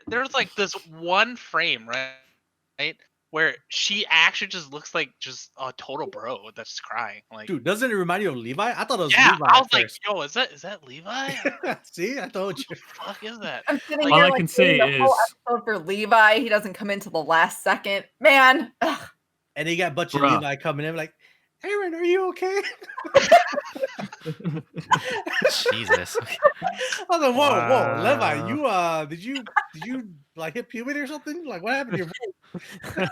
there's like this one frame, right, where she actually just looks like just a total bro that's crying. Like, Dude, doesn't it remind you of Levi? I thought it was yeah, Levi I at was like, first. yo, is that Levi? See, I told What you. the fuck is that? I'm sitting Like, here All I can say the whole is, episode for Levi. He doesn't come into the last second. Man. Ugh. And he got a bunch of Bruh. Levi coming in like, Aaron, are you okay? Jesus. I was like, whoa, Levi, Wow. did you like hit puberty or something? Like, what happened to your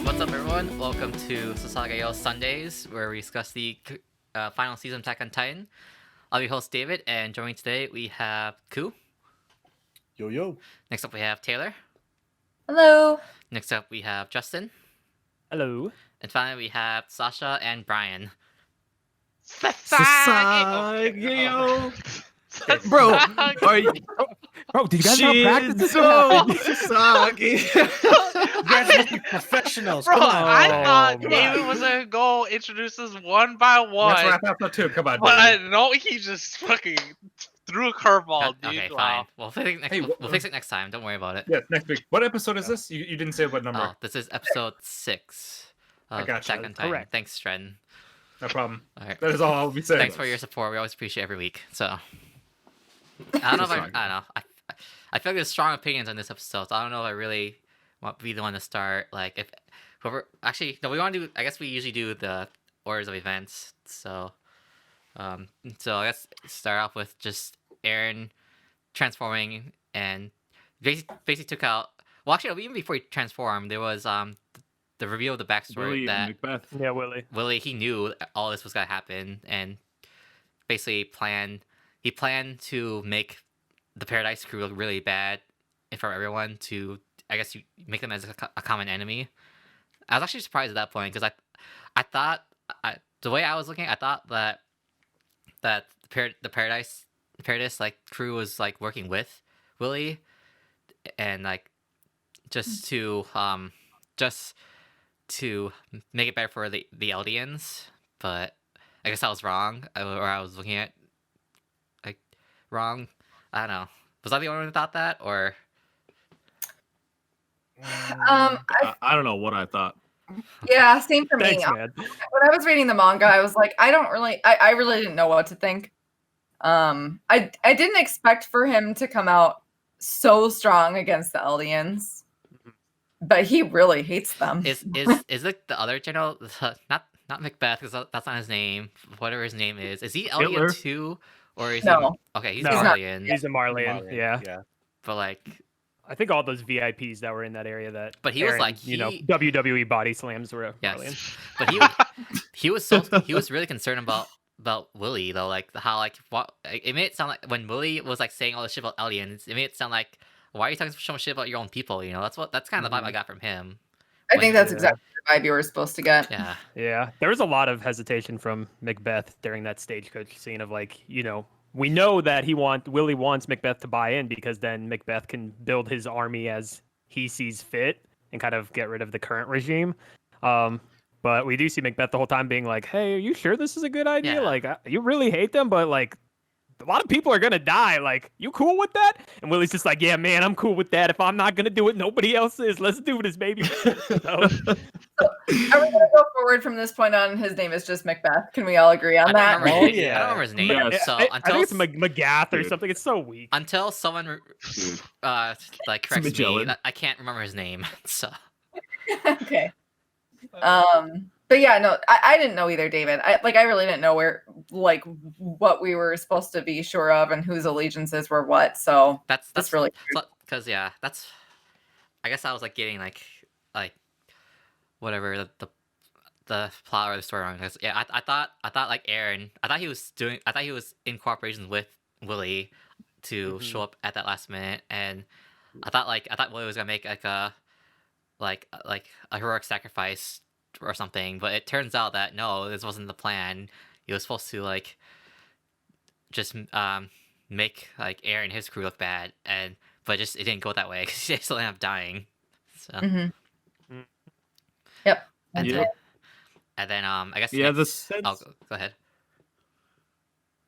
What's up, everyone? Welcome to Sasageyo Sundays, where we discuss the final season of Attack on Titan. I'll be your host, David, and joining today we have Ku. Yo. Next up we have Taylor. Hello. Next up we have Justin. Hello. And finally we have Sasha and Brian. Sasageyo. Sasageyo. Bro, are you... Bro, did you guys not practice this? You guys must be professionals. Bro, Come on. I thought come David on. was gonna go introduce us one by one. Let's wrap up the two. Come on, But David. no, he just fucking threw a curveball, dude. Okay, Wow. fine. We'll fix it next time. Don't worry about it. Yes, next week. What episode is this? You didn't say what number. Oh, this is episode 6 I of gotcha. Attack on Titan. Correct. Thanks, Stren. No problem. All right. That is all I'll be saying. Thanks for your support. We always appreciate every week. So I don't know if I don't know. I feel like there's strong opinions on this episode. So I don't know if I really want to be the one to start. Like if whoever actually no, we want to do. I guess we usually do the orders of events. So I guess start off with just Aaron transforming and basically took out. Well, actually, even before he transformed, there was the reveal of the backstory Willie that and Macbeth. Yeah, Willie. He knew all this was gonna happen and basically he planned to make the Paradise Crew look really bad in front of everyone to, I guess, you make them as a common enemy. I was actually surprised at that point because I thought the way I was looking, I thought that the Paradise like crew was like working with Willie and like just to make it better for the Eldians, but I guess I was wrong, or I was looking at like wrong. I don't know. Was I the only one who thought that, or? I don't know what I thought. Yeah, same for Thanks, me. man. When I was reading the manga, I was like, I really didn't know what to think. I didn't expect for him to come out so strong against the Eldians, but he really hates them. Is like the other general not Macbeth because that's not his name. Whatever his name is he Eldian Hitler? too, or is No. he? Okay, he's No. Eldian. He's a Marlian. Yeah. But like, I think all those VIPs that were in that area that. But he was Aaron, like, WWE body slams were Marlian. yes, but he was really concerned about Willie though, like how like what it made it sound like when Willie was like saying all this shit about Eldians, it made it sound like, why are you talking so much shit about your own people? You know, that's kind of the vibe I got from him. I think that's exactly the vibe you were supposed to get. Yeah. Yeah, there was a lot of hesitation from Macbeth during that stagecoach scene of like, we know that Willie wants Macbeth to buy in because then Macbeth can build his army as he sees fit and kind of get rid of the current regime. But we do see Macbeth the whole time being like, hey, are you sure this is a good idea? Yeah. Like, you really hate them, but like, a lot of people are gonna die. Like, you cool with that? And Willie's just like, yeah, man, I'm cool with that. If I'm not gonna do it, nobody else is. Let's do this, baby. So, Are we gonna go forward from this point on? His name is just Macbeth. Can we all agree on that? I don't yeah. remember his name. Yeah, So I until think it's McGath or something. It's so weak. until someone like corrects me, Magellan. I can't remember his name. So Okay. But yeah, no, I didn't know either, David. I really didn't know what we were supposed to be sure of and whose allegiances were what. So that's really because that's. I guess I was like getting like whatever the plot or the story wrong. 'Cause, yeah, I thought like Aaron. I thought he was in cooperation with Willie to show up at that last minute, and I thought Willie was gonna make like a heroic sacrifice or something, but it turns out that no, this wasn't the plan. He was supposed to like just make like Aaron and his crew look bad, but just it didn't go that way because they still ended up dying. So Mhm. Mm. Yep. and That's then, it. and then I guess Yeah, the next, sense. oh, go ahead.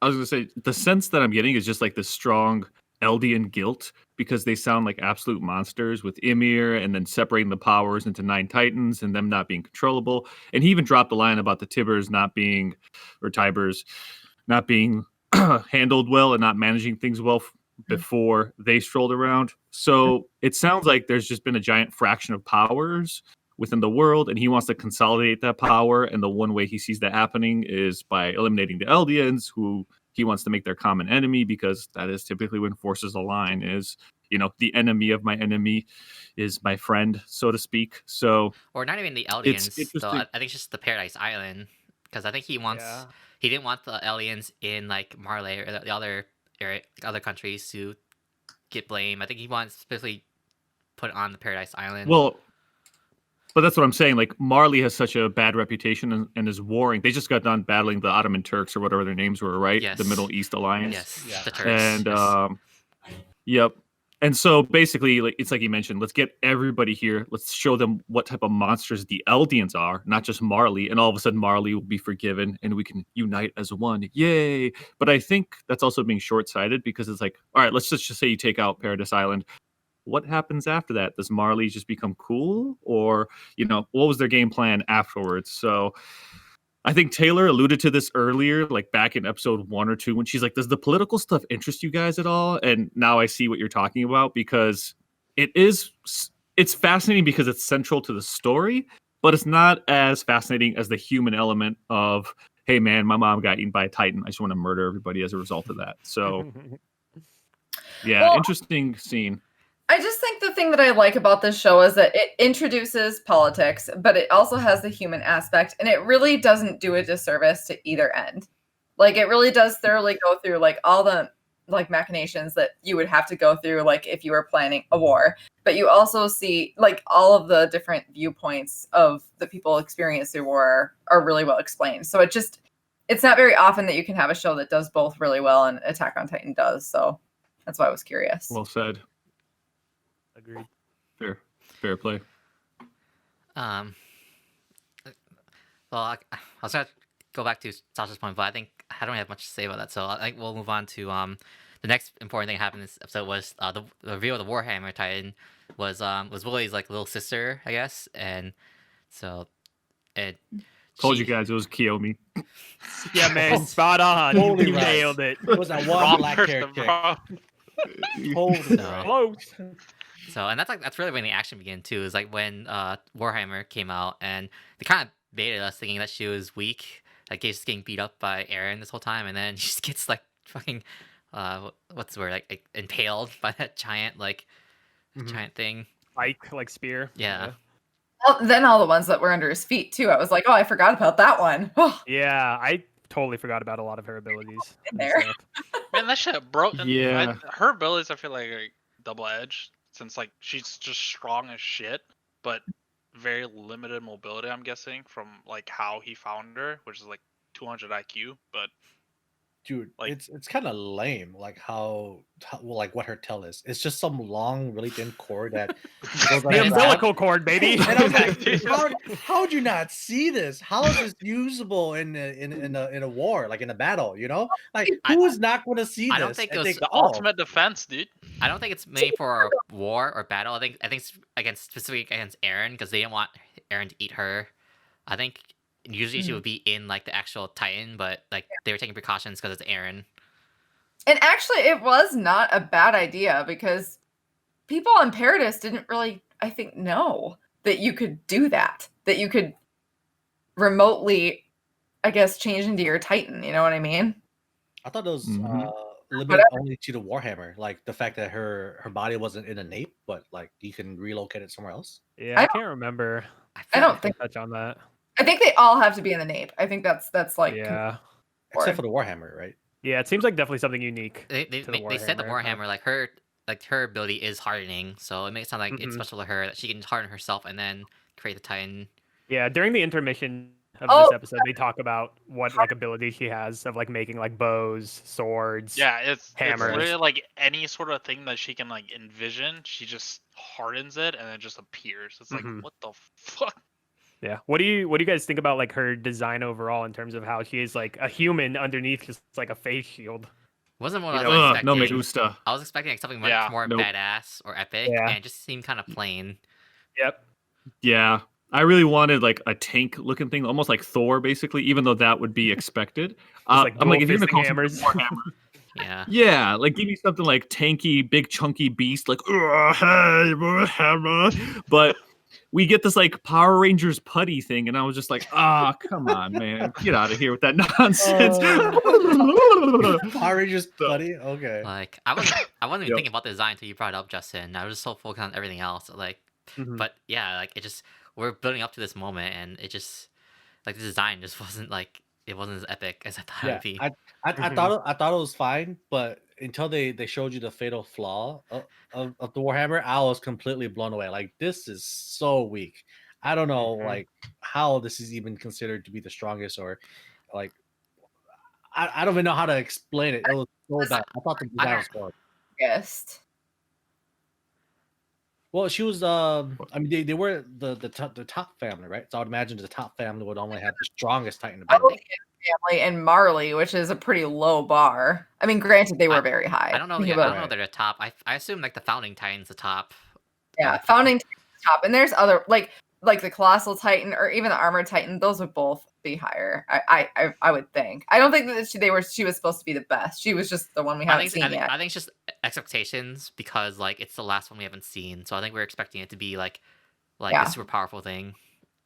I was gonna say the sense that I'm getting is just like this strong Eldian guilt because they sound like absolute monsters with Ymir and then separating the powers into 9 titans and them not being controllable. And he even dropped the line about the Tibers not being, or Tibers not being handled well and not managing things well before they strolled around. So it sounds like there's just been a giant fraction of powers within the world, and he wants to consolidate that power. And the one way he sees that happening is by eliminating the Eldians, who he wants to make their common enemy, because that is typically when forces align. Is the enemy of my enemy is my friend, so to speak. So Or not even the it's aliens, though. interesting. I think it's just the Paradise Island, because I think he didn't want the aliens in like Marley or the other countries to get blame. I think he wants specifically put on the Paradise Island. Well, but that's what I'm saying. Like, Marley has such a bad reputation and is warring. They just got done battling the Ottoman Turks or whatever their names were, right? Yes. The Middle East Alliance. Yes, Yeah. the Turks. And yes. Yep. And so basically, like it's like you mentioned, let's get everybody here. Let's show them what type of monsters the Eldians are, not just Marley. And all of a sudden, Marley will be forgiven, and we can unite as one. Yay! But I think that's also being short-sighted, because it's like, all right, let's just say you take out Paradise Island. What happens after that? Does Marley just become cool, or what was their game plan afterwards? So I think Taylor alluded to this earlier, like back in episode 1 or 2, when she's like, does the political stuff interest you guys at all? And now I see what you're talking about, because it's fascinating because it's central to the story, but it's not as fascinating as the human element of, hey man, my mom got eaten by a Titan, I just want to murder everybody as a result of that. So yeah, Well, interesting scene. I just think the thing that I like about this show is that it introduces politics, but it also has the human aspect, and it really doesn't do a disservice to either end. Like, it really does thoroughly go through like all the like machinations that you would have to go through like if you were planning a war. But you also see like all of the different viewpoints of the people experience through war are really well explained. So it's not very often that you can have a show that does both really well, and Attack on Titan does. So that's why I was curious. Well said. Agreed. Fair play. Well, I was gonna go back to Sasha's point, but I think I don't have much to say about that, so I think we'll move on to the next important thing that happened in this episode was the reveal of the Warhammer Titan was Willie's like little sister, I guess, and so Told you guys it was Kiyomi. Yeah, man, spot on. Totally You right. nailed it. It was that one Wrong black person, hair chick. bro. Totally No. right. Close. So, and that's really when the action began too. Is like when Warhammer came out, and they kind of baited us thinking that she was weak, like she's getting beat up by Eren this whole time, and then she just gets like fucking what's the word, like impaled by that giant giant thing. Ike, like spear. Yeah. Well, then all the ones that were under his feet too. I was like, oh, I forgot about that one. Oh, Yeah, I totally forgot about a lot of her abilities. In and there. stuff. Man, that shit broke. Yeah. Her abilities, I feel like double edged, since like she's just strong as shit, but very limited mobility. I'm guessing from like how he found her, which is like 200 IQ. But Dude, Like- it's kind of lame, like how well, like what her tail is. It's just some long, really thin cord that goes on The her back. umbilical cord, baby. And I was like, how would you not see this? How is this usable in a war, like in a battle? Like who is not going to see this? I don't think it and was think, the "Oh, ultimate defense, dude. I don't think it's made for a war or battle. I think it's specifically against Eren, because they didn't want Eren to eat her. I think usually she would be in like the actual Titan, but like they were taking precautions because it's Eren. and actually, it was not a bad idea because people on Paradis didn't really, I think, know that you could do that. That you could remotely, I guess, change into your Titan. You know what I mean? I thought it was Mhm. limited only to the Warhammer, like the fact that her body wasn't in a nape, but like you can relocate it somewhere else. Yeah, I can't remember. I don't think. Touch on that. I think they all have to be in the nape. I think that's like Yeah. Except for the Warhammer, right? Yeah, it seems like definitely something unique. They to the said the Warhammer, Warhammer, her ability is hardening, so it makes it sound like it's Mhm. special to her that she can harden herself and then create the Titan. Yeah, during the intermission, of Oh. this episode. They talk about what like ability she has of like making like bows, swords. Yeah, it's Hammers. literally like any sort of thing that she can like envision. She just hardens it and it just appears. It's like Mhm. what the fuck. Yeah. What do you guys think about like her design overall in terms of how she is like a human underneath just like a face shield? Wasn't what You I know, was No me expecting. gusta. I was expecting like something much Yeah. more Nope. badass or epic, Yeah. and it just seemed kind of plain. Yep. Yeah. I really wanted like a tank looking thing, almost like Thor, basically, even though that would be expected. like I'm like, if you're gonna dual-fisting call hammers. something Warhammer, Yeah. yeah, like give me something like tanky, big chunky beast, like hey, Warhammer. But we get this like Power Rangers putty thing, and I was just like, come on, man, get out of here with that nonsense. Power Rangers buddy. Okay. Like I wasn't even Yep. thinking about the design until you brought it up, Justin. I was just so focused on everything else. Like, Mhm. but yeah, like it just we're building up to this moment, and it just like the design just wasn't like it wasn't as epic as I thought it Yeah, would be. I Mhm. thought it was fine, but until they showed you the fatal flaw of the Warhammer, I was completely blown away. Like this is so weak. I don't know Mhm. like how this is even considered to be the strongest, or like I don't even know how to explain it. It was so bad. I thought the design was horrible. Guessed. Well, she was I mean they were the top family, right? So I would imagine the top family would only have the strongest Titan I ability. think family and Marley, which is a pretty low bar. I mean, granted, they were I- very high. I don't know. Think Yeah, I about don't know it. if they're the top. I assume like the founding Titan's the top. Yeah, founding Titan's top, and there's other like the Colossal Titan or even the Armored Titan. Those would both be higher. I would think. I don't think that she was supposed to be the best. She was just the one we I haven't think, seen I, think, yet. I think it's just expectations because like it's the last one we haven't seen. So I think we're expecting it to be like Yeah. a super powerful thing.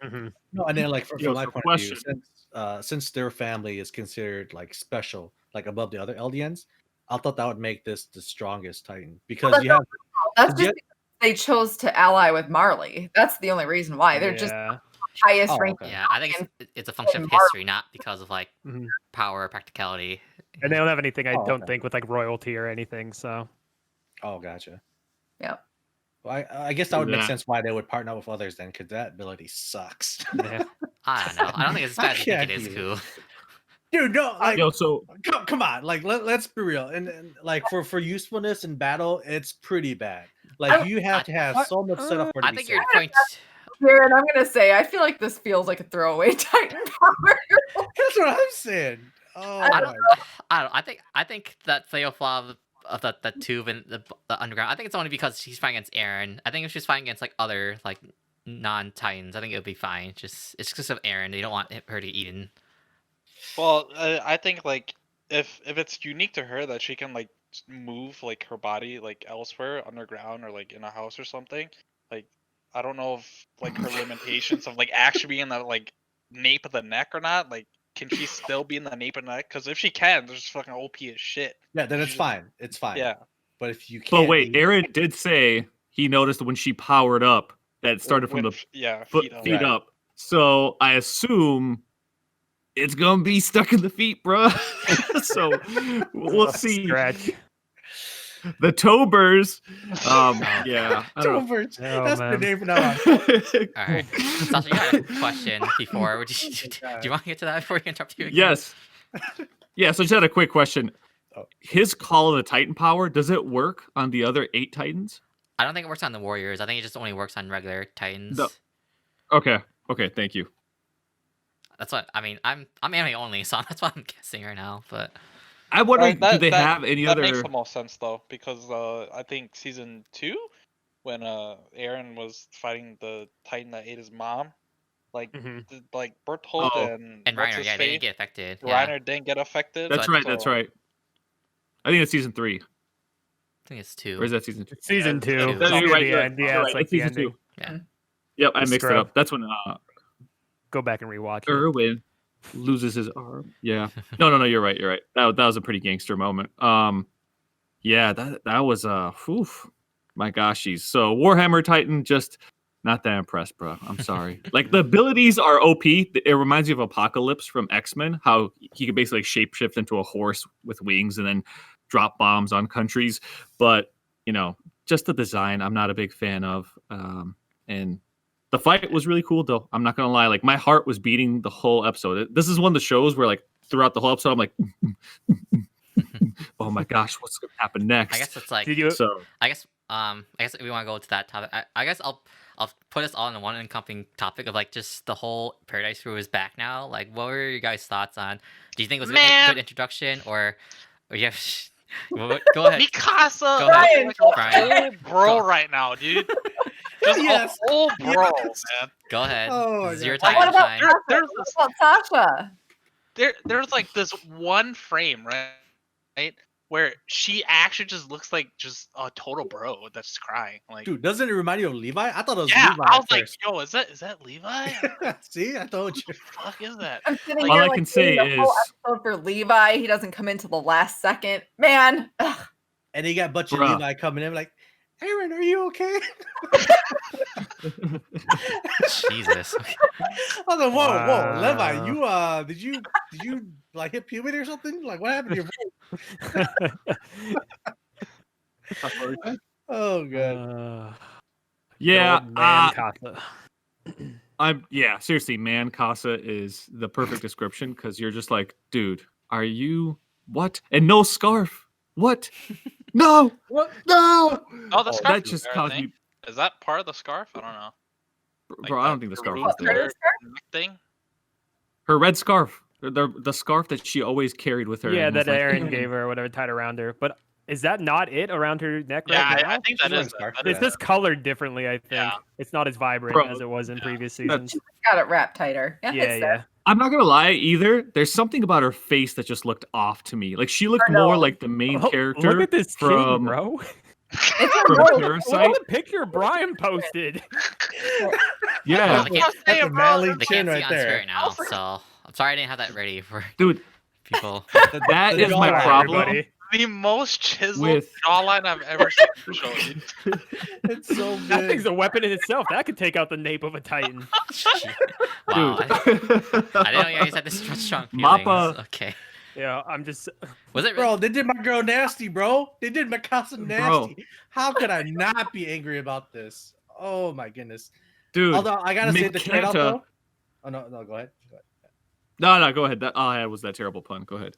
Mhm. No, and then like Yo, from my so point of view, question. since their family is considered like special, like above the other Eldians, I thought that would make this the strongest Titan because you have That's just Yeah. because they chose to ally with Marley. That's the only reason why. They're just Yeah. highest Oh, ranked. okay. Yeah, I think it's a function of Marvel. history, not because of like Mhm. power or practicality. And they don't have anything I Oh, don't okay. think with like royalty or anything. So Oh, gotcha. Yeah. Well, I guess that would make Yeah. sense why they would partner with others then, because that ability sucks. yeah. I don't know. I don't think it's as bad as you think it is, can't Koo. Dude, no, like Yo, so come on, like let's be real, and like for usefulness in battle, it's pretty bad. Like you have to have so much setup for it to I be think safe. you're going. Here, and I'm gonna say, I feel like this feels like a throwaway Titan power. That's what I'm saying. Oh I my don't I think that fatal flaw of the tube and the underground. I think it's only because she's fighting against Aaron. I think if she's fighting against like other like non-Titans, I think it would be fine. It's just of Aaron. They don't want her to get eaten. Well, I think like if it's unique to her that she can like move like her body like elsewhere underground or like in a house or something, like I don't know if like her limitations of like actually being in the like nape of the neck or not. Like, can she still be in the nape of the neck? Because if she can, there's fucking OP as shit. Yeah, then it's She's- fine. It's fine. Yeah. But if you can't, but wait, then- Aaron did say he noticed when she powered up that it started from the feet up. feet up. So I assume it's gonna be stuck in the feet, bruh. So we'll see. Stretch. The Tobers. Yeah. I don't know. Tobers. Oh, That's the man. name for now on. All right. Sasha, you had a question before. Do you want to get to that before we interrupt you again? Yes. Yeah, so just had a quick question. Oh. His Call of the Titan power, does it work on the other 8 Titans? I don't think it works on the Warriors. I think it just only works on regular Titans. No. Okay, thank you. That's what I mean. I'm anime only, so that's what I'm guessing right now. But I wonder, do they have any that other... makes the most sense though, because I think season 2, when Aaron was fighting the Titan that ate his mom, like Mhm. like Berthold Oh. and and what's Reiner, his yeah, they face? didn't get affected. Yeah. Reiner didn't get affected. That's So- right, that's right. I think it's season 3. I think it's 2. Or is that season 2? Season 2. Yeah, It's you're near right, the you're end. right, Yeah, you're it's right. like It's the season ending. 2. Yeah. Yep, I The mixed it scrub. up. That's when Go back and rewatch it. Erwin loses his arm. Yeah. No, you're right. That was a pretty gangster moment. Yeah, that was oof. My goshies. So Warhammer Titan, just not that impressed, bro. I'm sorry. Like the abilities are OP. It reminds me of Apocalypse from X-Men, how he could basically shapeshift into a horse with wings and then drop bombs on countries. But just the design, I'm not a big fan of. And The fight was really cool, though. I'm not gonna lie. Like my heart was beating the whole episode. This is one of the shows where, like, throughout the whole episode, I'm like, oh my gosh, what's gonna happen next? I guess it's like. Did you? So I guess if we want to go to that topic, I guess I'll put us all in one encompassing topic of like just the whole Paradise Crew is back now. Like, what were your guys' thoughts on? Do you think it was a Man. good introduction or yeah? Go ahead. Mikasa, Go ahead. like a Brian. whole bro right now, dude. Just Yes. a whole bro, Yes. man. Go ahead. Oh my This is your God. time What to about shine. Sasha? There's What about Sasha? There's like this one frame, right, where she actually just looks like just a total bro that's crying. Like, Dude, doesn't it remind you of Levi? I thought it was yeah, Levi. I at was like, first. yo, is that Levi? See, I told you. What the fuck is that? I'm sitting Like, all here I like can say the whole is, episode for Levi. He doesn't come into the last second. Man, ugh. And he got a bunch of Bruh. Levi coming in like, Aaron, are you okay? Jesus. I was like, whoa, Levi, Wow. did you like hit puberty or something? Like, what happened to your voice? Oh god. yeah, man, Casa. seriously, man, Casa is the perfect description because you're just like, dude, are you what? And no scarf. What? No. What? No. Oh, the scarf. That is just there, I caused think. me, Is that part of the scarf? I don't know. bro. I don't think the scarf root was there. hair thing. Her red scarf, the scarf that she always carried with her. Yeah, and was that like, Aaron gave her or whatever, tied around her. But is that not it around her neck Yeah, right now? I think that She's is. wearing scarf. That It's is just colored differently, I think. Yeah. It's not as vibrant Bro, as it was in yeah. previous That's- seasons. Got it wrapped tighter. Yeah, Yeah, it's there. yeah. I'm not gonna lie either. There's something about her face that just looked off to me. Like she looked I know. more like the main Oh, character look at this from chin, bro. It's a from nose. Look Parasite. at the picture Brian posted. Yeah, Well, I can't- That's a manly They chin can't see right on screen there. right now, so I'm sorry I didn't have that ready for dude, people. that The is my jawline, problem. Everybody. the most chiseled With- jawline I've ever seen in the show. Dude. It's so That big. thing's a weapon in itself. That could take out the nape of a titan. Wow, I didn't know you guys had this strong feelings. Mappa. Okay, Yeah, I'm just. was it? Bro, they did my girl nasty, bro. They did Mikasa Bro. nasty. How could I not be angry about this? Oh my goodness. Dude, Although I gotta say the trade out Mikasa- though. Oh no, go ahead. no, go ahead. That all I had was that terrible pun. Go ahead.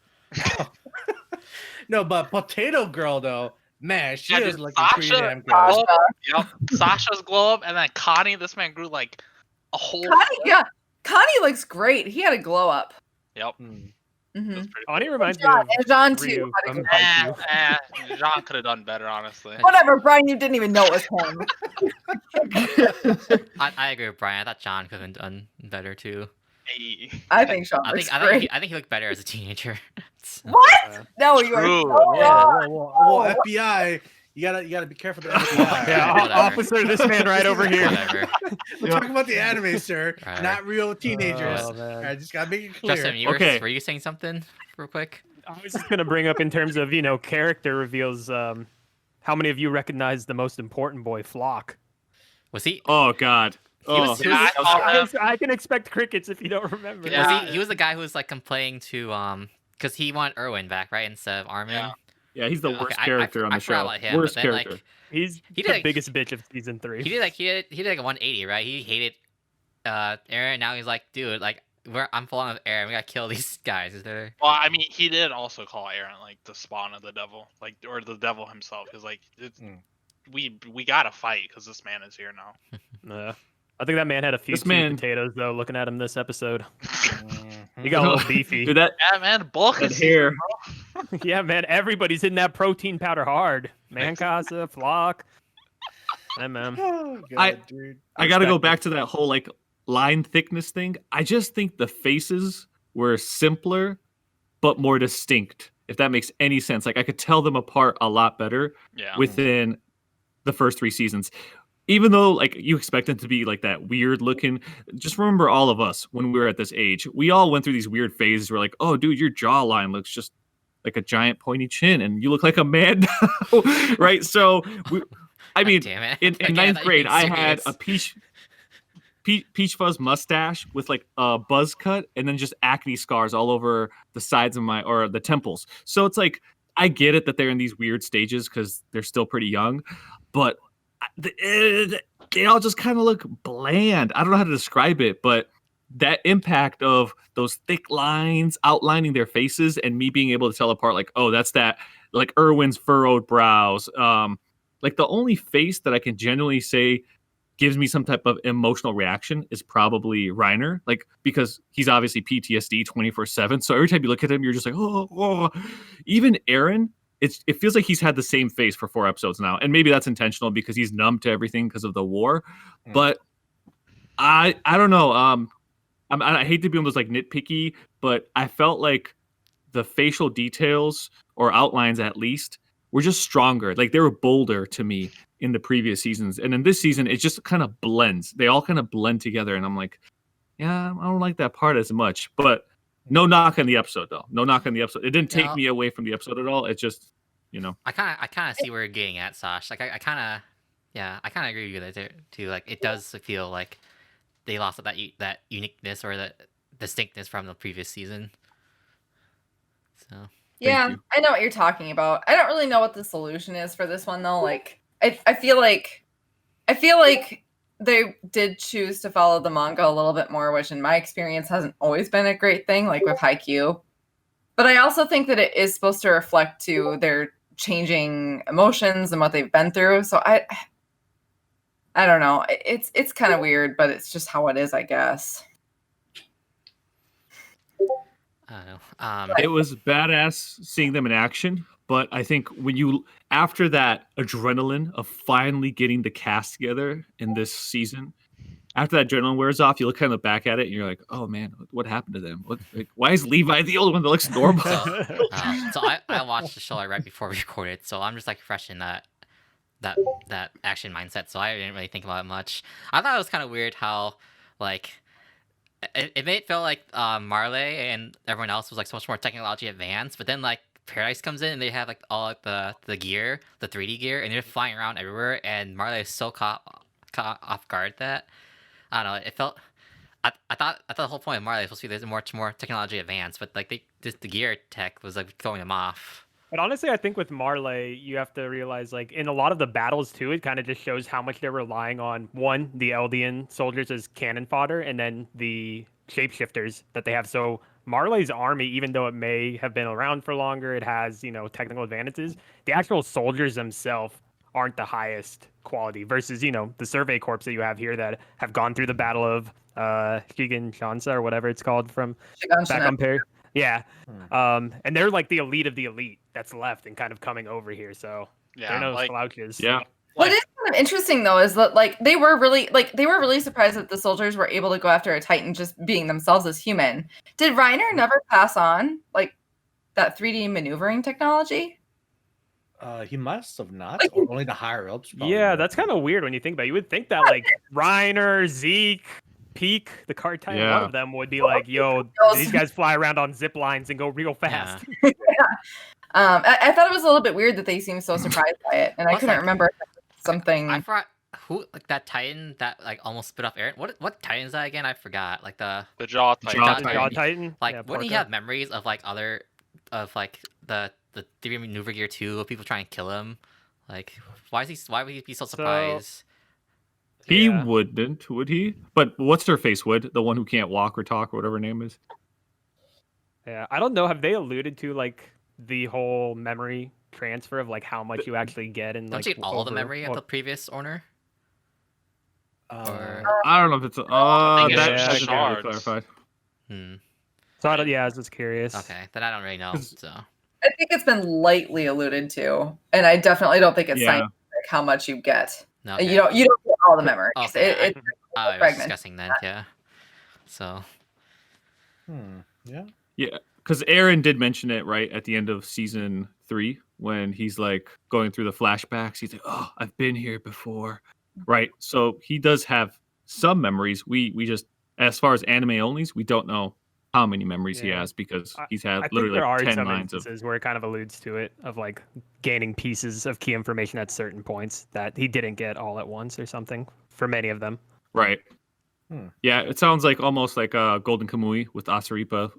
No, but Potato Girl though, man, she Yeah, is dude, looking pretty Sasha- damn good. Sasha. Yep. Sasha's glow up, and then Connie. This man grew like a whole. Connie, yeah. Connie looks great. He had a glow up. Yep. Hmm. Mm-hmm. That's pretty Connie cool. reminds me John, of and John Ryu too. Had a from good- Haikyuu. Jean could have done better, honestly. Whatever, Brian, you didn't even know it was him. I agree with Brian. I thought John could have done better too. Hey. I think Sean I looks think great. I think he looked better as a teenager. What? No, you are True. so Yeah, wrong. well, FBI, you gotta be careful of the FBI. Yeah, Whatever. officer, this man right over here. Whatever. We're talking about the anime, sir, Right. not real teenagers. Oh, man. I just gotta make it clear. Justin, Okay. were you saying something real quick? I was just gonna bring up in terms of character reveals. How many of you recognize the most important boy, Flock? Was he? Oh God. He was- Oh, he was- I can expect crickets if you don't remember. Yeah. He was the guy who was like complaining to because he wanted Erwin back, right, instead of Armin. Yeah. yeah, he's the Okay, worst I- character on I the forgot show. about him, Worst but then, character. like, He's He the did, like- biggest bitch of season 3. he did like a 180, right? He hated Aaron. Now he's like, dude, like I'm falling with Aaron. We gotta kill these guys. Is there? Well, I mean, he did also call Aaron like the spawn of the devil, like or the devil himself. He's like, we gotta fight because this man is here now. Yeah. I think that man had a few This sweet man- potatoes though. Looking at him this episode, Mhm. he got a little beefy. Dude, that Yeah, man, bulk that is hair. Yeah, man, everybody's hitting that protein powder hard. Man, Casa, Flock. Hey, man. Oh, God, I- dude. I got to go Respect back to that whole like line thickness thing. I just think the faces were simpler but more distinct. If that makes any sense, like I could tell them apart a lot better Yeah. within the first 3 seasons. Even though like you expect them to be like that weird looking, just remember all of us when we were at this age, we all went through these weird phases where like, oh dude, your jawline looks just like a giant pointy chin and you look like a man now, right? So I mean, Damn it. in Again, ninth thought you were grade, I being had serious. a peach fuzz mustache with like a buzz cut and then just acne scars all over the sides of the temples. So it's like, I get it that they're in these weird stages because they're still pretty young, but they all just kind of look bland. I don't know how to describe it, but that impact of those thick lines outlining their faces and me being able to tell apart, like, oh, that's that, like Erwin's furrowed brows. Like the only face that I can genuinely say gives me some type of emotional reaction is probably Reiner, like because he's obviously PTSD 24/7. So every time you look at him, you're just like, oh. Even Eren, it feels like he's had the same face for 4 episodes now, and maybe that's intentional because he's numb to everything because of the war. But I don't know. I hate to be almost like nitpicky, but I felt like the facial details or outlines at least were just stronger. Like they were bolder to me in the previous seasons. And in this season, it just kind of blends. They all kind of blend together. And I'm like, yeah, I don't like that part as much. But no knock on the episode, though. No knock on the episode. It didn't take me away from the episode at all. It's just, I kind of see where you're getting at, Sash. Like I kind of agree with you there too. Like it does feel like they lost that uniqueness or that distinctness from the previous season. So yeah, I know what you're talking about. I don't really know what the solution is for this one though. Like I feel like they did choose to follow the manga a little bit more, which in my experience hasn't always been a great thing, like with Haikyuu. But I also think that it is supposed to reflect to their changing emotions and what they've been through. So I don't know. It's kind of weird, but it's just how it is, I guess. I don't know. It was badass seeing them in action, but I think after that adrenaline of finally getting the cast together in this season, after that adrenaline wears off, you look kind of back at it and you're like, oh man, what happened to them? Why is Levi the only one that looks normal? So I watched the show right before we recorded, so I'm just like fresh in that action mindset. So I didn't really think about it much. I thought it was kind of weird how like it made it feel like Marley and everyone else was like so much more technologically advanced, but then like Paradise comes in and they have like all like, the gear, the 3D gear, and they're flying around everywhere, and Marley is so caught off guard that I don't know. It felt I thought the whole point of Marley was supposed to be there's much more technologically advanced, but like the gear tech was like throwing them off. But honestly, I think with Marley, you have to realize, like, in a lot of the battles, too, it kind of just shows how much they're relying on, one, the Eldian soldiers as cannon fodder, and then the shapeshifters that they have. So Marley's army, even though it may have been around for longer, it has, technical advantages. The actual soldiers themselves aren't the highest quality versus, the survey corps that you have here that have gone through the battle of Shigan Shansa or whatever it's called from back on Perry. Yeah. And they're like the elite of the elite that's left and kind of coming over here. So they're no slouches. Yeah. What is kind of interesting though is that like they were really surprised that the soldiers were able to go after a Titan just being themselves as human. Did Reiner never pass on like that 3D maneuvering technology? He must have not. Or only the higher ups. Yeah, that's kind of weird when you think about it. You would think that like Reiner, Zeke, Peak, the card Titan, one of them would be like, yo, these guys fly around on zip lines and go real fast. Yeah. I thought it was a little bit weird that they seemed so surprised by it, and I couldn't remember something. I forgot who like that Titan that like almost spit off Eren. What Titan is that again? I forgot. Like the Jaw Titan. Jaw Titan. Like wouldn't he have memories of like other of like the 3D maneuver gear too of people trying to kill him? Like why would he be so surprised? He wouldn't, would he? But what's her face would? The one who can't walk or talk or whatever her name is. Yeah, I don't know. Have they alluded to like the whole memory transfer of like how much you actually get and like don't you get all the memory of the previous owner? I don't know if it's that should be really clarified. So I was just curious. Okay, then I don't really know. So I think it's been lightly alluded to, and I definitely don't think it's scientific how much you get. No, okay. You don't get all the memories. Okay, I was discussing that. Yeah. So. Yeah. Yeah, because Eren did mention it right at the end of season 3 when he's like going through the flashbacks. He's like, "Oh, I've been here before," right? So he does have some memories. We just, as far as anime onlys, we don't know how many memories he has because he's had literally there like are 10 some lines instances where it kind of alludes to it of like gaining pieces of key information at certain points that he didn't get all at once or something for many of them. Right. Yeah, it sounds like almost like Golden Kamui with Asaripa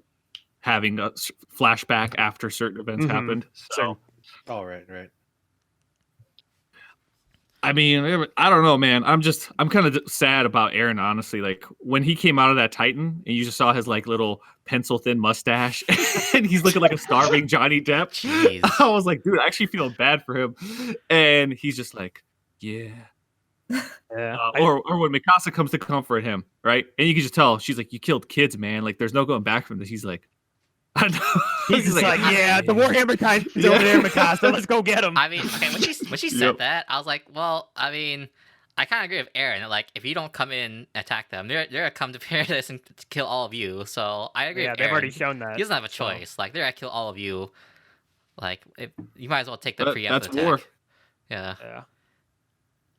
having a flashback after certain events happened. So, right. I mean, I don't know, man. I'm kind of sad about Aaron, honestly. Like when he came out of that Titan, and you just saw his like little pencil thin mustache, and he's looking like a starving Johnny Depp. Jeez. I was like, dude, I actually feel bad for him. And he's just like, yeah. Yeah. Or when Mikasa comes to comfort him, right? And you can just tell she's like, you killed kids, man. Like there's no going back from this. He's like, I know. He's just like, yeah, the Warhammer Titan's over there, Mikasa. Let's go get him. I mean, okay, when she said that, I was like, well, I mean, I kind of agree with Aaron. Like, if you don't come in and attack them, they're gonna come to Paradise and kill all of you. So I agree. Yeah, with they've Aaron. already shown that. He doesn't have a choice. Like, they're gonna kill all of you. Like, you might as well take the preemptive that's attack. war. Yeah. Yeah.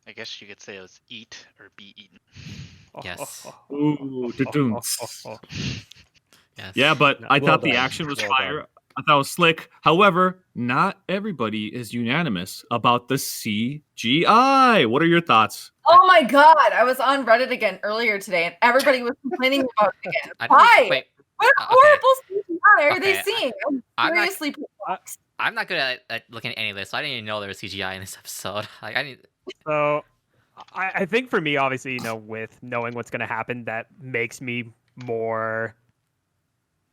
I guess you could say it was eat or be eaten. Yes. Ooh, da-doom. Yes. Yeah, but No, I well thought the done. action was Well fire. done. I thought it was slick. However, not everybody is unanimous about the CGI. What are your thoughts? Oh my god! I was on Reddit again earlier today, and everybody was complaining about it again. I don't Why? think- Wait, What okay. horrible CGI are they Okay, seeing? I'm not- Seriously, perplexed. I'm not good at looking at any of this, so I didn't even know there was CGI in this episode. Like, I didn't. So I think for me, obviously, with knowing what's going to happen, that makes me more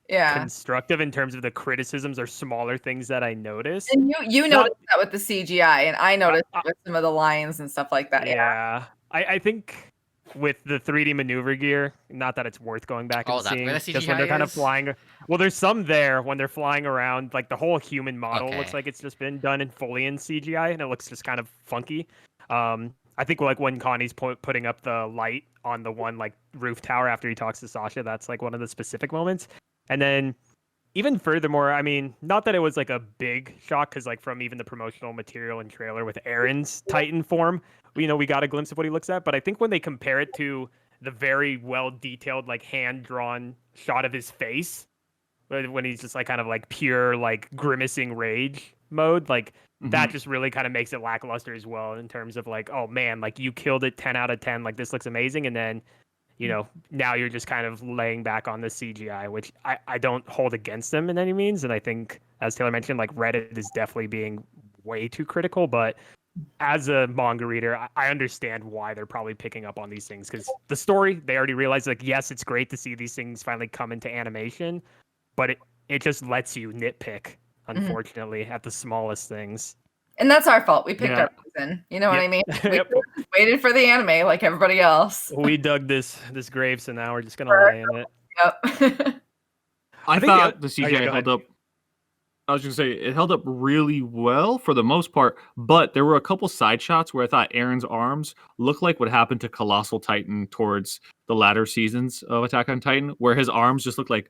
Yeah. constructive in terms of the criticisms or smaller things that I notice. And you Not- noticed that with the CGI, and I noticed it with some of the lines and stuff like that. Yeah. Yeah. I think with the 3D maneuver gear, not that it's worth going back and Oh, that's seeing. where the Just when they're CGI kind of is? flying. Well, there's some there when they're flying around. Like the whole human model looks Okay. like it's just been done in fully in CGI, and it looks just kind of funky. I think like when Connie's putting up the light on the one like roof tower after he talks to Sasha, that's like one of the specific moments. And then even furthermore, I mean, not that it was like a big shock, because like from even the promotional material and trailer with Aaron's Titan form, we got a glimpse of what he looks at. But I think when they compare it to the very well detailed, like hand drawn shot of his face, when he's just like kind of like pure like grimacing rage mode, like that just really kind of makes it lackluster as well in terms of like, oh man, like you killed it 10 out of 10, like this looks amazing, and then now you're just kind of laying back on the CGI, which I don't hold against them in any means. And I think, as Taylor mentioned, like Reddit is definitely being way too critical. But as a manga reader, I understand why they're probably picking up on these things, because the story, they already realized, like, yes, it's great to see these things finally come into animation, but it just lets you nitpick, unfortunately, at the smallest things. And that's our fault. We picked Yeah. our season. You know what I mean? We Yep. just waited for the anime like everybody else. We dug this grave, so now we're just gonna lay in it. Yep. I think thought the yeah, CGI go held ahead. up. I was just gonna say it held up really well for the most part, but there were a couple side shots where I thought Aaron's arms looked like what happened to Colossal Titan towards the latter seasons of Attack on Titan, where his arms just looked like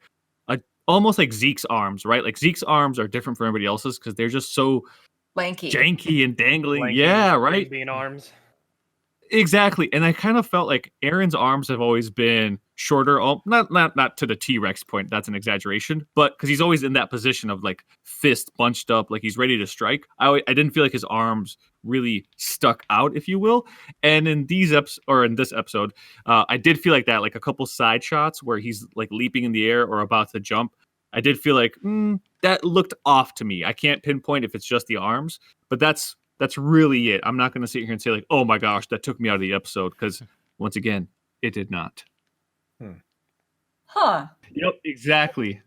almost like Zeke's arms, right? Like Zeke's arms are different from everybody else's because they're just so Lanky. janky and dangling. Lanky, Yeah, right. being arms. Exactly. And I kind of felt like Aaron's arms have always been shorter. Oh, not to the T-Rex point. That's an exaggeration. But because he's always in that position of like fist bunched up, like he's ready to strike. I didn't feel like his arms really stuck out, if you will. And in this episode, I did feel like that, like a couple side shots where he's like leaping in the air or about to jump. I did feel like that looked off to me. I can't pinpoint if it's just the arms, but that's really it. I'm not going to sit here and say like, oh my gosh, that took me out of the episode, because once again, it did not. Huh. Yep, exactly.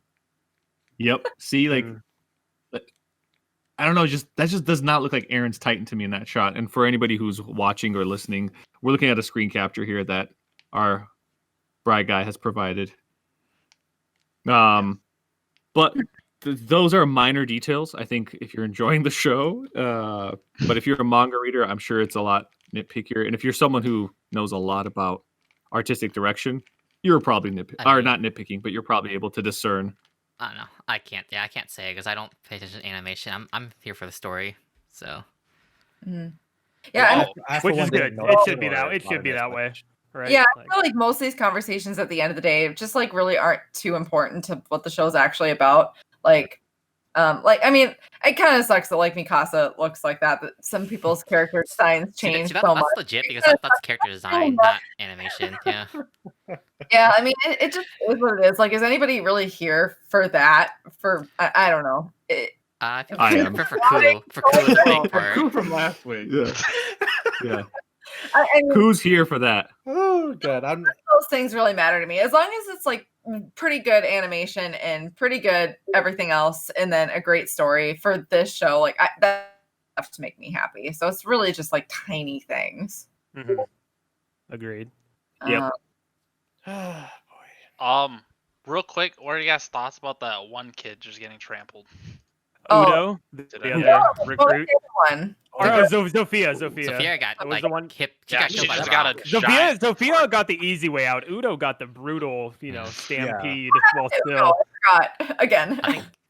Yep. See, like, I don't know, that just does not look like Aaron's Titan to me in that shot. And for anybody who's watching or listening, we're looking at a screen capture here that our Bride guy has provided. But those are minor details. I think if you're enjoying the show, but if you're a manga reader, I'm sure it's a lot nitpickier. And if you're someone who knows a lot about artistic direction, you're probably not nitpicking, but you're probably able to discern. I don't know. I can't say because I don't pay attention to animation. I'm here for the story. So Yeah. Which is good. It should be that way. Right? Yeah, I feel like most of these conversations at the end of the day just like really aren't too important to what the show's actually about. Like I mean, it kind of sucks that like Mikasa looks like that, but some people's character designs change that's so much. legit because that's character design, not animation. Yeah. Yeah, I mean, it just is what it is. Like, is anybody really here for that? I don't know. I feel I am. for Ku. For Ku is a big part. Who from last week? Yeah. Yeah. I mean, Who's here for that? Oh god, I'm those things really matter to me. As long as it's like pretty good animation and pretty good everything else, and then a great story for this show, like that enough to make me happy. So it's really just like tiny things. Mhm. Agreed. Yep. boy. Real quick, what are you guys' thoughts about that one kid just getting trampled? Oh. Udo, the Yeah. other Well, the recruit. other one. Or Sophia. Sophia got was like the one. hit. She Yeah, got she killed by just the got rock. a Sophia giant. got the easy way out. Udo got the brutal, stampede. While Oh, still, I forgot again.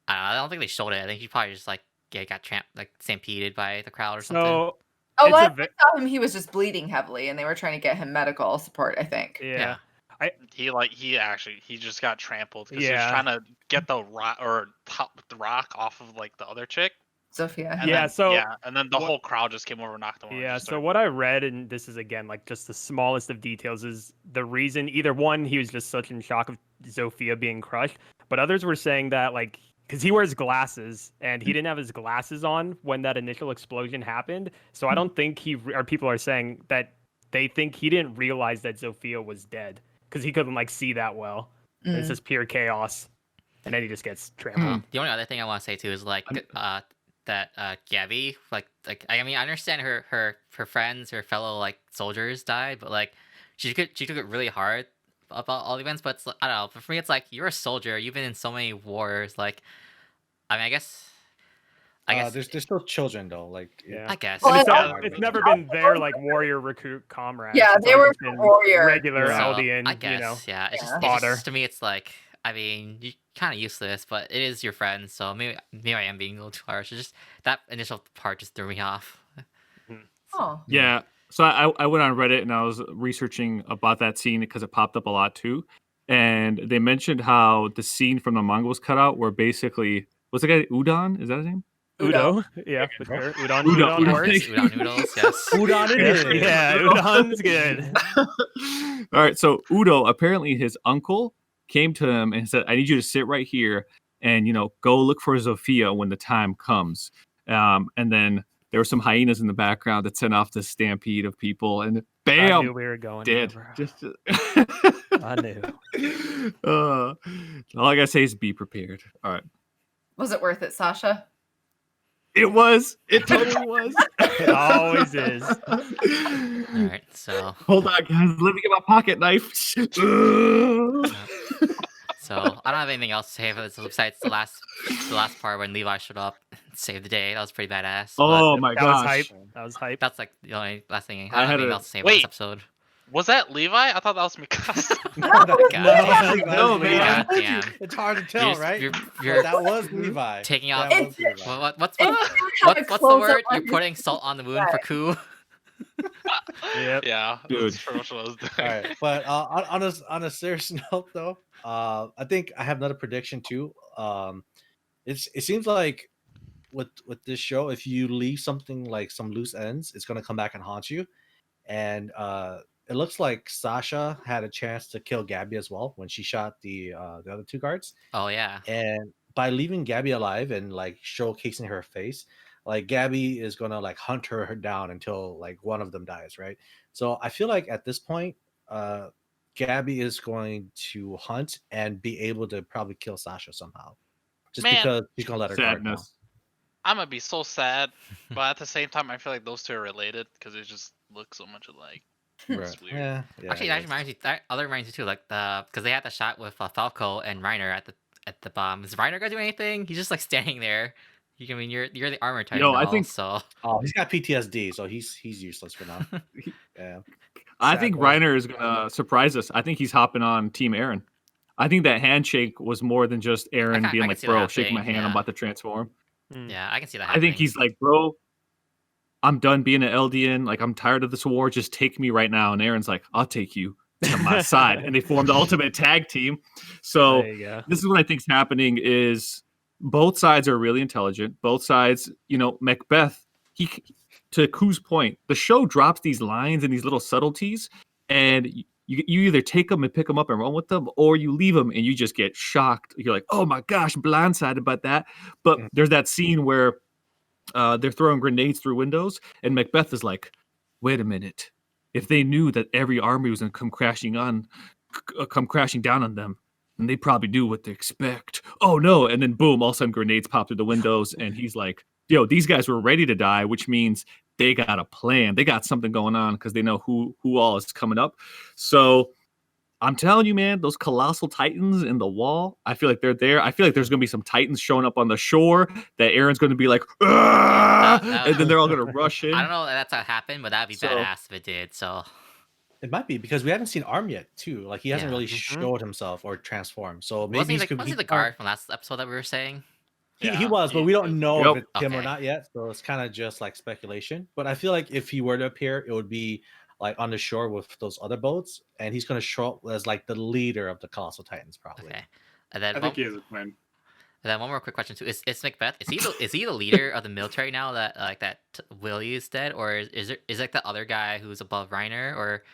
I don't think they showed it. I think he probably just like got stampeded by the crowd or something. so Oh, it's last a ve- I saw him, he was just bleeding heavily, and they were trying to get him medical support. I think. yeah. He just got trampled because he was Yeah. trying to get the rock or top the rock off of like the other chick. Sophia. And Yeah, then, so and then the what- whole crowd just came over and knocked him over. and Yeah, just so started- what I read, and this is again like just the smallest of details, is the reason either one, he was just such in shock of Sophia being crushed, but others were saying that like because he wears glasses and he didn't have his glasses on when that initial explosion happened, so I don't think or people are saying that they think he didn't realize that Sophia was dead because he couldn't like see that well. And it's Mm. just pure chaos, and then he just gets trampled. The only other thing I want to say too is like that Gabby, I mean, I understand her friends, her fellow like soldiers died, but like she took it really hard about all the events. But it's, I don't know. But for me, it's like you're a soldier. You've been in so many wars. Like, I mean, I guess There's still children though. Like Yeah. I guess. Well, And and it's never been their like warrior recruit comrades. Yeah, It's they always were just been warrior. regular So, Eldian. I guess, yeah. It's Yeah. just Fodder. to me, it's like, I mean, you're kind of useless, but it is your friend, so maybe I am being a little too harsh. It's just that initial part just threw me off. Oh. Yeah. So I went on Reddit and I was researching about that scene because it popped up a lot too. And they mentioned how the scene from the manga was cut out where basically was the guy Udon? Is that his name? Udo. Yeah, for sure. Udon. Udon. Udon works. Udon noodles, yes. Udon it is. Yeah, Udon's good. All right. So Udo, apparently his uncle came to him and said, I need you to sit right here and, go look for Sophia when the time comes. And then there were some hyenas in the background that sent off this stampede of people and I bam, knew we were going dead. there, bro. Just I knew. all I gotta say is be prepared. All right. Was it worth it, Sasha? It was. It totally was. It always is. All right, so Hold on, guys. Let me get my pocket knife. I don't have anything else to say besides the last part when Levi showed up and saved the day. That was pretty badass. but Oh my That was gosh. hype. That was hype. that's like the only last thing. I I don't have had anything a- else to say about this Wait. episode. Was that Levi? I thought that was Mikasa. No, man. God damn. It's hard to tell, right? You're That was Levi. taking out. That was Levi. What's It what's had a the close-up word? on You're his putting salt on the wound for Ku. Yep. Yeah, Dude. that's pretty much what I was doing. All right, but on a serious note, though, I think I have another prediction too. It seems like with this show, if you leave something like some loose ends, it's gonna come back and haunt you. And it looks like Sasha had a chance to kill Gabby as well when she shot the other two guards. Oh yeah. And by leaving Gabby alive and like showcasing her face, like Gabby is gonna like hunt her down until like one of them dies, right? So I feel like at this point, Gabby is going to hunt and be able to probably kill Sasha somehow, just Man. because she's gonna let her guard down. Sadness. I'm gonna be so sad, but at the same time, I feel like those two are related because they just look so much alike. Right. It's weird. Yeah, Actually, that reminds me. That other reminds me too. Like because they had the shot with Falco and Reiner at the bomb. Is Reiner gonna do anything? He's just like standing there. I mean, you're the armor type. I think- so. Oh, he's got PTSD, so he's useless for now. Yeah. I think Sadly. Reiner is gonna surprise us. I think he's hopping on Team Aaron. I think that handshake was more than just Aaron I being can like, see "Bro, that shake my happening, hand. I'm yeah. about to transform." Yeah, I can see that. I think he's like, "Bro, I'm done being an Eldian. Like, I'm tired of this war. Just take me right now." And Aaron's like, "I'll take you to my side." And they formed the ultimate tag team. So There you go. this is what I think's happening is both sides are really intelligent. Both sides, Macbeth, to Ku's point, the show drops these lines and these little subtleties, and you either take them and pick them up and run with them, or you leave them and you just get shocked. You're like, oh my gosh, blindsided by that. But there's that scene where they're throwing grenades through windows, and Macbeth is like, wait a minute. If they knew that every army was going to come crashing down on them, and they probably do what they expect. Oh no! And then boom, all of a sudden grenades pop through the windows, and he's like, yo, these guys were ready to die, which means they got a plan. They got something going on because they know who all is coming up. So I'm telling you, man, those colossal titans in the wall, I feel like they're there. I feel like there's going to be some titans showing up on the shore that Aaron's going to be like, and then they're all going to rush in. I don't know if that's how it happened, but that'd be badass if it did. So It might be because we haven't seen Arm yet, too. Like he hasn't really showed himself or transformed. So maybe wasn't he the guard from last episode that we were saying? He was, but we don't know if it's him or Okay. not yet. So it's kind of just like speculation. But I feel like if he were to appear, it would be like on the shore with those other boats, and he's going to show up as like the leader of the Colossal Titans, probably. Okay. And then I think he is a plan. And then one more quick question too: Is Macbeth? Is he the leader of the military now that Willie is dead, or is it like the other guy who's above Reiner, or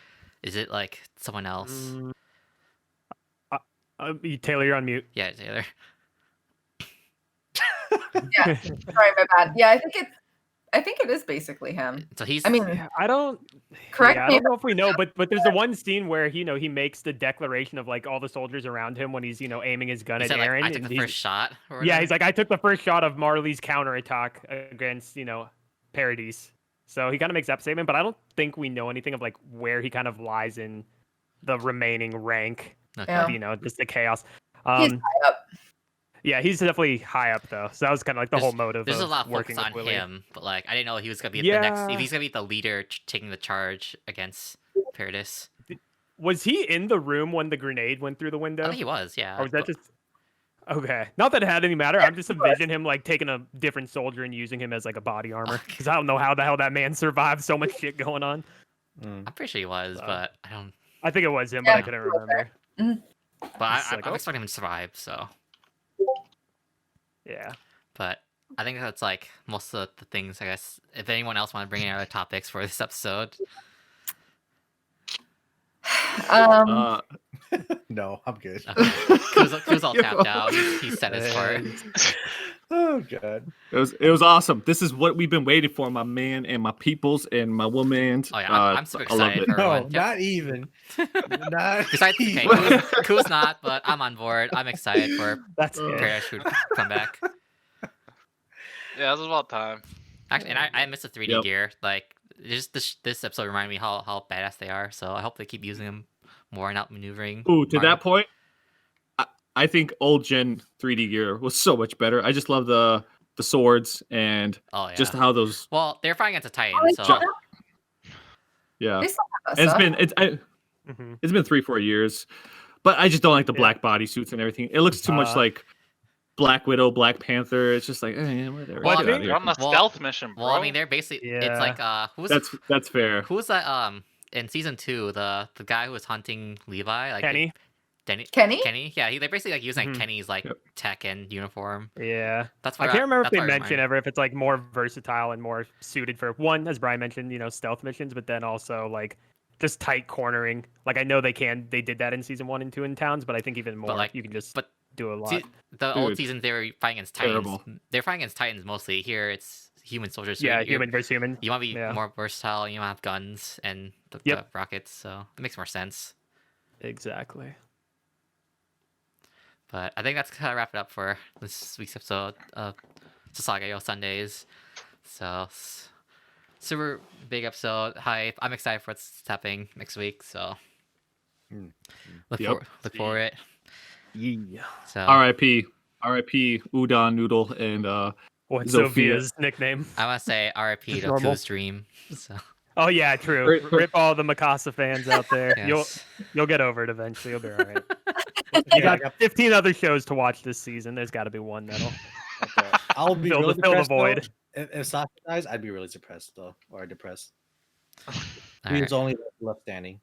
is it like someone else? Taylor, you're on mute. Yeah, Taylor. Yeah, sorry, my bad. Yeah, I think it is basically him. So he's. I mean, I don't. correct Yeah, I me. don't know if we know, but there's the one scene where he makes the declaration of like all the soldiers around him when he's aiming his gun he at said, Aaron. like, I took and the first shot. Or yeah, whatever. he's like, I took the first shot of Marley's counterattack against Paradise. So he kind of makes that statement, but I don't think we know anything of like where he kind of lies in the remaining rank Okay. Yeah. of just the chaos. He's high up. Yeah, he's definitely high up though. So that was kind of like the whole motive. There's of a lot of working focus with on Willie. him, but like I didn't know he was gonna be the Yeah. next. If he's gonna be the leader taking the charge against Paradis. Was he in the room when the grenade went through the window? I think he was. Yeah. Or was that but- just okay? Not that it had any matter. I'm just envisioning him like taking a different soldier and using him as like a body armor because I don't know how the hell that man survived so much shit going on. I'm pretty sure he was, but I don't. I think it was him, but I couldn't remember. But It's like, I'm oh. expecting him to survive. So, Yeah. but I think that's like most of the things. I guess if anyone else want to bring any other topics for this episode, No, I'm good. Cruz all tapped out. He said his part. Oh god. It was awesome. This is what we've been waiting for, my man and my peoples and my woman. Oh yeah, I'm super I love excited it. for No, everyone. Yep. not even. Not Besides, okay, even. Cruz not, but I'm on board. I'm excited for That's good. Paradise to come back. Yeah, it's about time. Actually, and I miss the 3D Yep. gear. Like, just this episode reminded me how badass they are. So I hope they keep using them more and outmaneuvering. Ooh, to Marvel. that point, I think old gen 3D gear was so much better. I just love the swords and Oh yeah. just how those. Well, they're fighting against a Titan, Oh, so Yeah, They still have and that stuff. Mhm. it's been 3-4 years, but I just don't like the black bodysuits and everything. It looks too much like Black Widow, Black Panther. It's just like whatever. Well, Get I outta think- You're here. on the Well- stealth mission, bro. well, I mean, they're basically it's Yeah. like who's That's fair. who's that in season 2 the guy who was hunting Levi like Kenny. Kenny, yeah, they're basically like using Mhm. Kenny's like Yep. tech and uniform. Yeah. That's I what can't remember if that's they what it mention reminded- ever if it's like more versatile and more suited for one, as Brian mentioned, stealth missions, but then also like just tight cornering. Like I know they did that in season 1 and 2 in towns, but I think even more like- you can just but do a lot. See, the old Dude. seasons they were fighting against Titans. Terrible. They're fighting against Titans mostly. Here it's human soldiers. So yeah, you're- human versus human. You want to be Yeah. more versatile. You want to have guns and the Yep. rockets, so it makes more sense. Exactly. But I think that's gonna wrap it up for this week's episode of Sasageyo Sundays. So super big episode, hype. I'm excited for what's happening next week. So look Yep. look for it. Yeah. So R.I.P. Udon Noodle and What's Sophia. Sophia's nickname? I want to say RIP Just to normal. Cool's Dream. So Oh yeah, true. Right. Rip all the Mikasa fans out there. yes. You'll get over it eventually. You'll be all right. Yeah, You I got 15 other shows to watch this season. There's got to be one that'll I'll be fill really the depressed, though. void. If Sasha dies, I'd be really depressed though, or depressed. All He's right. only left standing.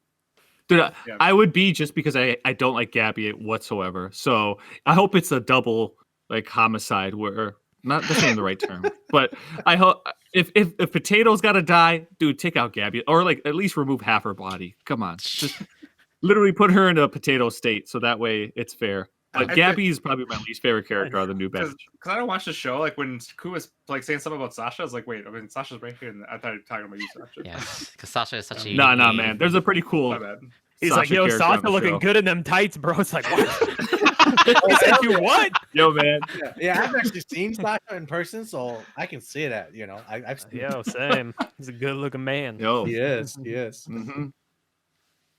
dude, Yeah. I would be just because I don't like Gabby whatsoever. So I hope it's a double like homicide where not that's not the right term, but I hope if Potato's got to die, dude, take out Gabby or like at least remove half her body. Come on, just literally put her in a potato state, so that way it's fair. I But think- Gabby is probably my least favorite character on the new Because bench. I don't watch the show. Like when Ku was like saying something about Sasha, I was like, wait, I mean Sasha's right here, and I thought you were talking about you, Sasha. Yes, because Sasha is such a Nah, unique man. There's a pretty cool. My bad. He's like, Sasha yo, character on Sasha the looking show. good in them tights, bro. It's like, what? He said, you what? Yo, man. Yeah, I've actually seen Sasha in person, so I can say that. I've seen. Yo, same. He's a good looking man. Yo. He is. He is. hmm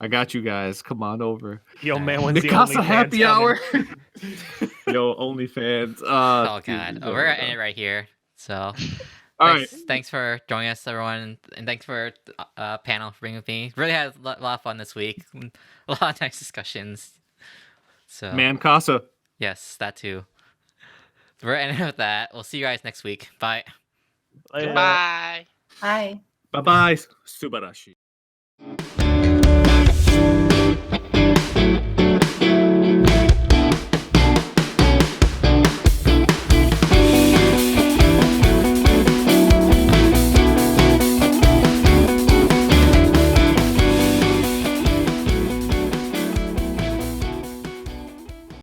I got you guys. Come on over. Yo, man, when's the Mikasa OnlyFans happy coming? hour. Yo, OnlyFans. Oh dude, god, dude, we're gonna end it right here. So, All right. thanks for joining us, everyone, and thanks for panel for being with me. Really had a lot of fun this week. A lot of nice discussions. So, Man, Casa. yes, that too. We're ending with that. We'll see you guys next week. Bye. Later. Bye. Hi. Bye bye. Subarashi.